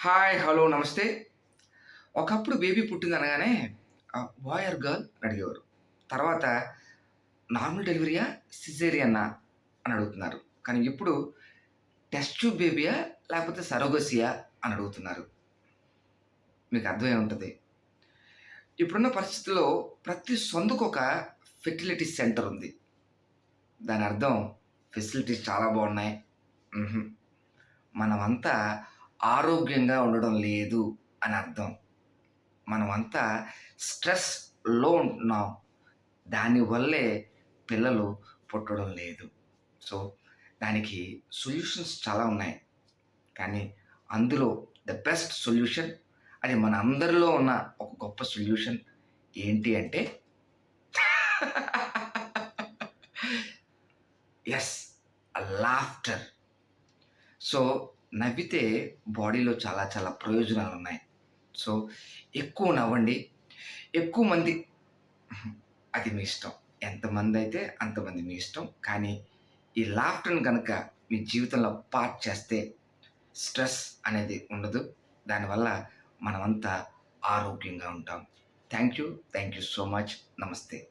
Hi, hello, నమస్తే. ఒకప్పుడు baby పుట్టిందనగానే boy or girl అని అడిగేవారు. తర్వాత నార్మల్ డెలివరీయా? సిజేరియన్నా? అని అడుగుతున్నారు. కానీ ఇప్పుడు టెస్ట్ ట్యూబ్ బేబీయా? లేకపోతే సరోగసీయా? అని అడుగుతున్నారు. మీకు అర్థమై ఉంటది. ఇప్పుడున్న పరిస్థితుల్లో ప్రతి సందుకొక ఫెర్టిలిటీ సెంటర్ ఉంది. దాని అర్థం ఫెసిలిటీస్ చాలా బాగున్నాయి. హుహు. మనమంతా ఆరోగ్యంగా ఉండడం లేదు అని అర్థం. మనమంతా స్ట్రెస్‌లో ఉంటున్నాం. దానివల్లే పిల్లలు పుట్టడం లేదు. సో, దానికి సొల్యూషన్స్ చాలా ఉన్నాయి. కానీ అందులో ద బెస్ట్ సొల్యూషన్, అది మన అందరిలో ఉన్న ఒక గొప్ప సొల్యూషన్ ఏంటి అంటే యెస్, లాఫ్టర్. సో, నవ్వితే బాడీలో చాలా చాలా ప్రయోజనాలున్నాయి. సో, ఎక్కువ నవ్వండి. ఎక్కువ మంది అది మీ ఇష్టం. ఎంతమందైతే అంతమంది మీ ఇష్టం. కానీ ఈ లాఫ్టర్‌ని గనక మీ జీవితంలో పార్ట్ చేస్తే స్ట్రెస్ అనేది ఉండదు. దానివల్ల మనమంతా ఆరోగ్యంగా ఉంటాం. Thank you. Thank you so much. నమస్తే.